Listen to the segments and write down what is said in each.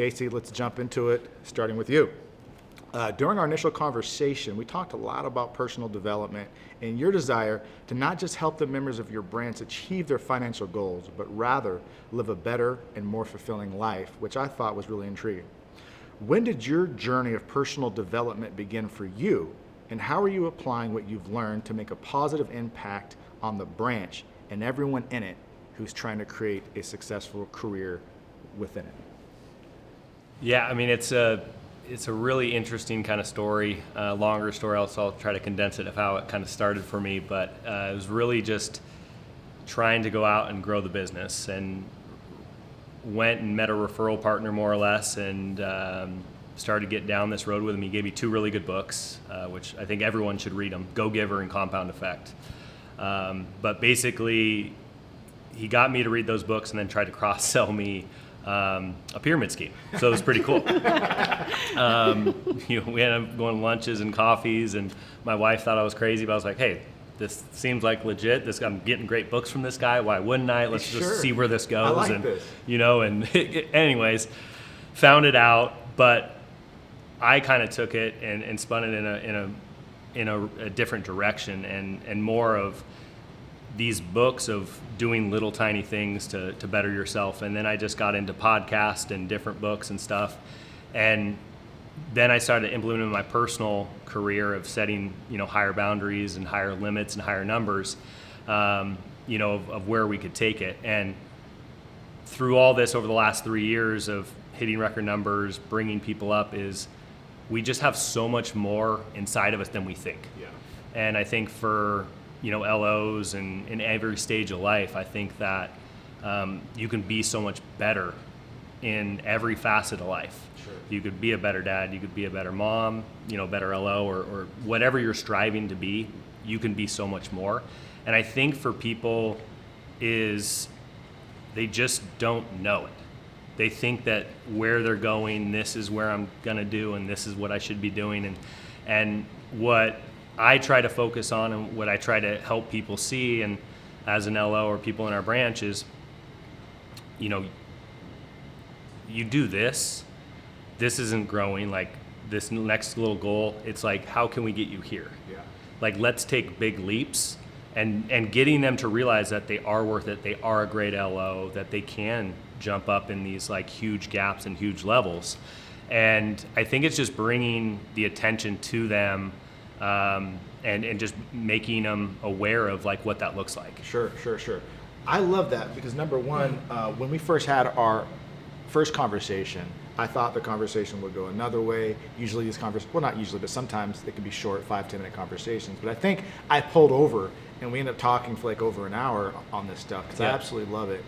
Casey, let's jump into it, starting with you. During our initial conversation, we talked a lot about personal development and your desire to not just help the members of your branch achieve their financial goals, but rather live a better and more fulfilling life, which I thought was really intriguing. When did your journey of personal development begin for you, and how are you applying what you've learned to make a positive impact on the branch and everyone in it who's trying to create a successful career within it? Yeah, I mean, it's a really interesting kind of story, longer story. So I'll try to condense it of how it kind of started for me. But it was really just trying to go out and grow the business, and went and met a referral partner more or less, and started to get down this road with him. He gave me 2 really good books, which I think everyone should read them: Go Giver and Compound Effect. But basically, he got me to read those books and then tried to cross-sell me a pyramid scheme. So it was pretty cool. We ended up going to lunches and coffees, and my wife thought I was crazy, but I was like, hey, this seems like legit. I'm getting great books from this guy. Why wouldn't I? Let's just see where this goes. I like and this. And anyways, found it out, but I kind of took it and spun it in a different direction, and more of these books of doing little tiny things to better yourself. And then I just got into podcasts and different books and stuff. And then I started implementing my personal career of setting, higher boundaries and higher limits and higher numbers, of where we could take it. And through all this over the last 3 years of hitting record numbers, bringing people up, is we just have so much more inside of us than we think. Yeah. And I think for LOs and in every stage of life, I think that you can be so much better in every facet of life. Sure. You could be a better dad, you could be a better mom, better LO, or whatever you're striving to be, you can be so much more. And I think for people is they just don't know it. They think that where they're going, this is where I'm gonna do, and this is what I should be doing. And what I try to focus on, and what I try to help people see, and as an LO or people in our branch, is, you do this isn't growing, like this next little goal, it's like, how can we get you here? Yeah. Like, let's take big leaps, and getting them to realize that they are worth it, they are a great LO, that they can jump up in these like huge gaps and huge levels. And I think it's just bringing the attention to them, and just making them aware of like what that looks like. Sure. I love that because number one, when we first had our first conversation, I thought the conversation would go another way. Usually these well, not usually, but sometimes they can be short 5-10 minute conversations. But I think I pulled over and we ended up talking for like over an hour on this stuff because I absolutely love it.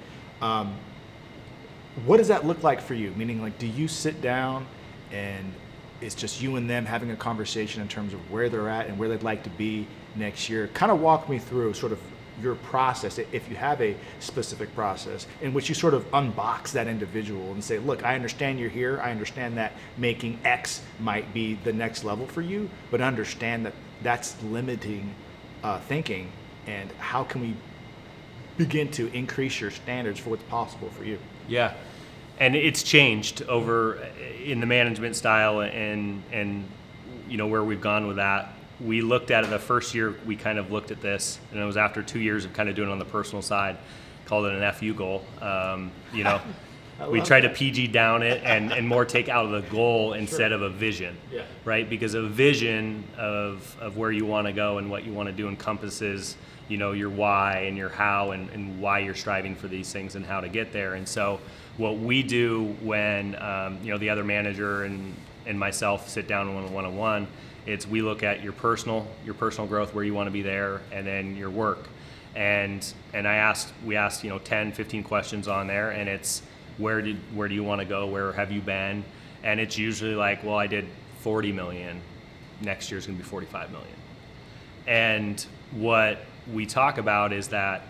What does that look like for you? Meaning, like, do you sit down and it's just you and them having a conversation in terms of where they're at and where they'd like to be next year? Kind of walk me through sort of your process, if you have a specific process in which you sort of unbox that individual and say, look, I understand you're here. I understand that making X might be the next level for you, but understand that that's limiting thinking, and how can we begin to increase your standards for what's possible for you? Yeah. And it's changed over in the management style and where we've gone with that. We looked at it the first year, we kind of looked at this, and it was after 2 years of kind of doing it on the personal side, called it an FU goal. We tried to PG down it and more take out of the goal instead of a vision, right? Because a vision of where you want to go and what you want to do encompasses, your why and your how and why you're striving for these things and how to get there. And so what we do when, the other manager and myself sit down one-on-one, it's we look at your personal growth, where you want to be there, and then your work. And we asked 10, 15 questions on there, and it's where do you want to go? Where have you been? And it's usually like, well, I did 40 million. Next year's going to be 45 million. And what we talk about is that,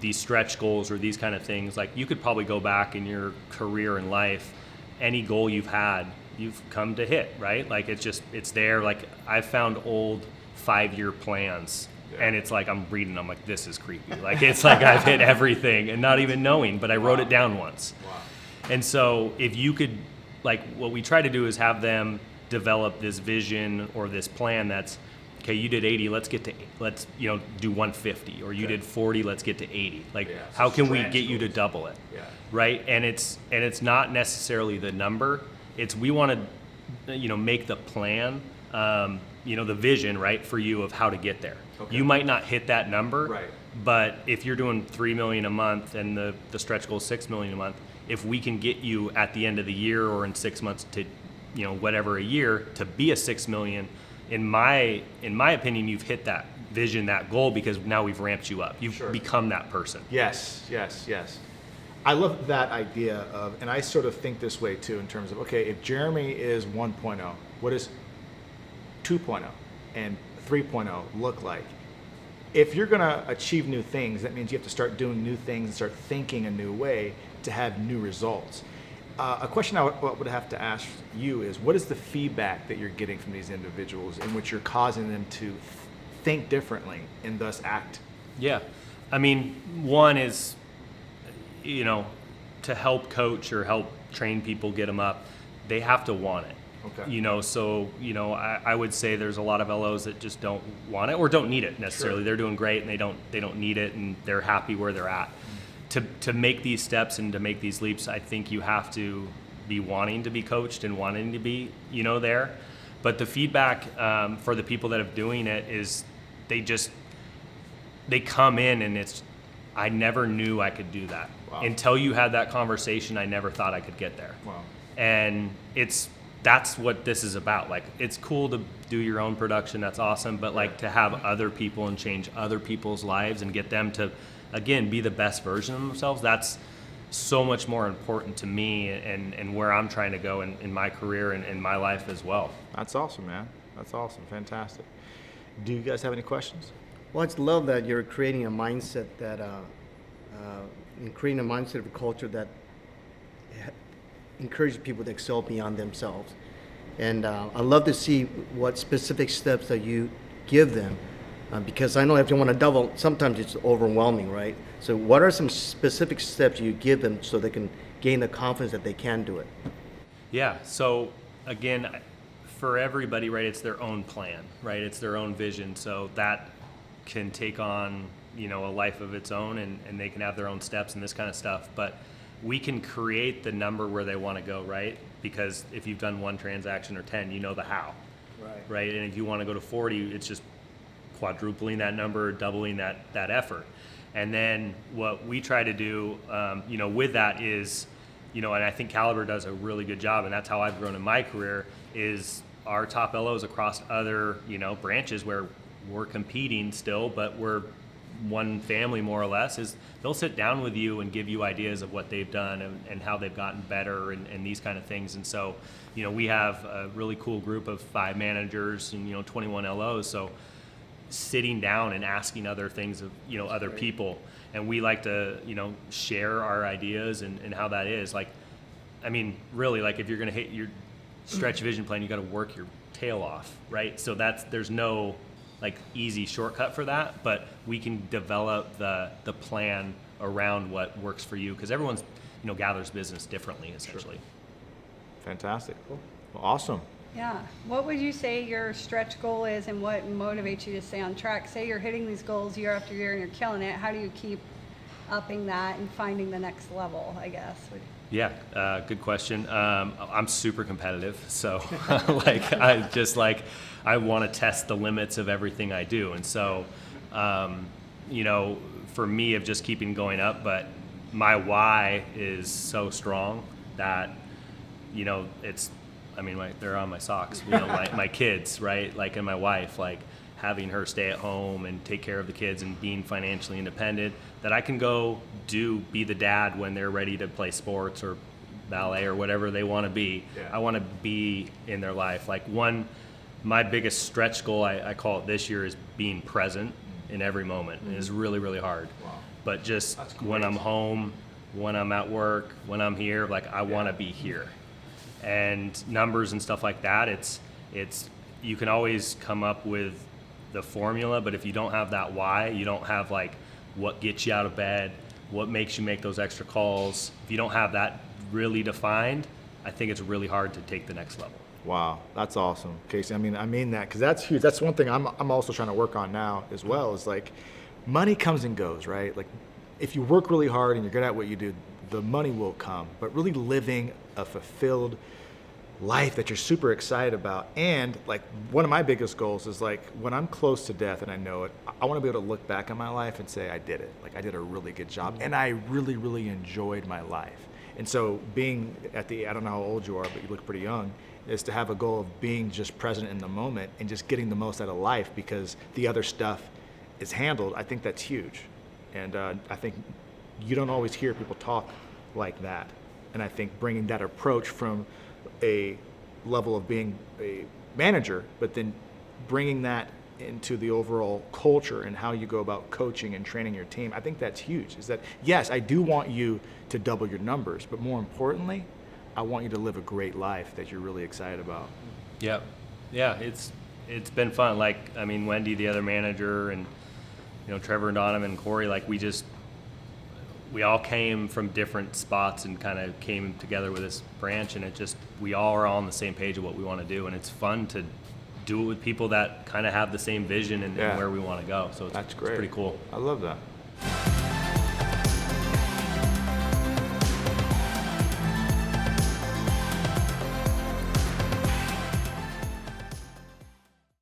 these stretch goals or these kind of things, like you could probably go back in your career and life, any goal you've had, you've come to hit, right? Like it's there. Like I've found old 5-year plans, and it's like I'm reading them like, this is creepy. Like it's like I've hit everything and not even knowing, but I wrote it down once. Wow. And so if you could, like, what we try to do is have them develop this vision or this plan that's, okay, you did 80, let's do 150, or you did 40, let's get to 80. Like, how can we get you to double it? Yeah. Right? And it's not necessarily the number. It's, we want to, make the plan, the vision, right, for you of how to get there. Okay. You might not hit that number, Right. but if you're doing $3 million a month and the stretch goal is $6 million a month, if we can get you at the end of the year or in 6 months to, whatever a year, to be a $6 million, in my opinion, you've hit that vision, that goal, because now we've ramped you up. You've become that person. Yes. I love that idea of, and I sort of think this way too, in terms of, okay, if Jeremy is 1.0, what does 2.0 and 3.0 look like? If you're going to achieve new things, that means you have to start doing new things and start thinking a new way to have new results. A question I would have to ask you is, what is the feedback that you're getting from these individuals in which you're causing them to think differently and thus act? Yeah. I mean, one is, to help coach or help train people, get them up, they have to want it. Okay. So, I would say there's a lot of LOs that just don't want it or don't need it necessarily. Sure. They're doing great and they don't need it, and they're happy where they're at. To make these steps and to make these leaps, I think you have to be wanting to be coached and wanting to be, there. But the feedback for the people that are doing it is they come in and it's, I never knew I could do that. Wow. Until you had that conversation, I never thought I could get there. Wow. And that's what this is about. Like, it's cool to do your own production, that's awesome, but like to have other people and change other people's lives and get them to, again, be the best version of themselves, that's so much more important to me and where I'm trying to go in my career and in my life as well. That's awesome, man. That's awesome. Fantastic. Do you guys have any questions? Well, I just love that you're creating a mindset that, creating a mindset of a culture that encourages people to excel beyond themselves. And I love to see what specific steps that you give them, because I know if you want to double, sometimes it's overwhelming, right? So what are some specific steps you give them so they can gain the confidence that they can do it? Yeah, so again, for everybody, right, it's their own plan, right? It's their own vision. So that can take on, a life of its own, and they can have their own steps and this kind of stuff. But we can create the number where they want to go, right? Because if you've done one transaction or 10, you know the how, right? And if you want to go to 40, it's just quadrupling that number, doubling that effort. And then what we try to do, with that is, and I think Caliber does a really good job, and that's how I've grown in my career, is our top LOs across other, branches where we're competing still, but we're one family more or less, is they'll sit down with you and give you ideas of what they've done and how they've gotten better and these kind of things. And so, we have a really cool group of 5 managers and, 21 LOs. So sitting down and asking other things of, other people. And we like to, share our ideas and how that is. Like, I mean, really, like if you're going to hit your stretch vision plan, you got to work your tail off, right? So there's no like easy shortcut for that, but we can develop the plan around what works for you, because everyone's, gathers business differently, essentially. Sure. Fantastic. Cool. Well, awesome. Yeah. What would you say your stretch goal is, and what motivates you to stay on track? Say you're hitting these goals year after year and you're killing it. How do you keep upping that and finding the next level, I guess? Yeah, good question. I'm super competitive, so I want to test the limits of everything I do, and so for me, of just keeping going up. But my why is so strong that it's. I mean, they're on my socks. My kids, right? Like, and my wife, like having her stay at home and take care of the kids and being financially independent, that I can go be the dad when they're ready to play sports or ballet or whatever they want to be. Yeah. I want to be in their life. Like my biggest stretch goal, I call it this year, is being present in every moment. Mm-hmm. It's really, really hard. Wow. But just when I'm home, when I'm at work, when I'm here, like I want to be here. And numbers and stuff like that, it's you can always come up with the formula, but if you don't have that why, you don't have like what gets you out of bed, what makes you make those extra calls, if you don't have that really defined, I think it's really hard to take the next level. Wow, that's awesome, Casey. I mean that because that's huge. That's one thing I'm also trying to work on now as well. Is like, money comes and goes, right? Like, if you work really hard and you're good at what you do, the money will come. But really living a fulfilled life that you're super excited about, and like one of my biggest goals is like when I'm close to death and I know it, I want to be able to look back on my life and say I did it. Like I did a really good job, and I really, really enjoyed my life. And so being I don't know how old you are, but you look pretty young, is to have a goal of being just present in the moment and just getting the most out of life because the other stuff is handled. I think that's huge. And I think you don't always hear people talk like that. And I think bringing that approach from a level of being a manager, but then bringing that into the overall culture and how you go about coaching and training your team, I think that's huge. Is that, yes, I do want you to double your numbers, but more importantly, I want you to live a great life that you're really excited about. Yep. Yeah, it's been fun. Like, I mean, Wendy, the other manager, and, you know, Trevor and Donovan and Corey, like we all came from different spots and kind of came together with this branch, and we all are all on the same page of what we want to do, and it's fun to do it with people that kind of have the same vision and where we want to go. So That's great. it's pretty cool. I love that.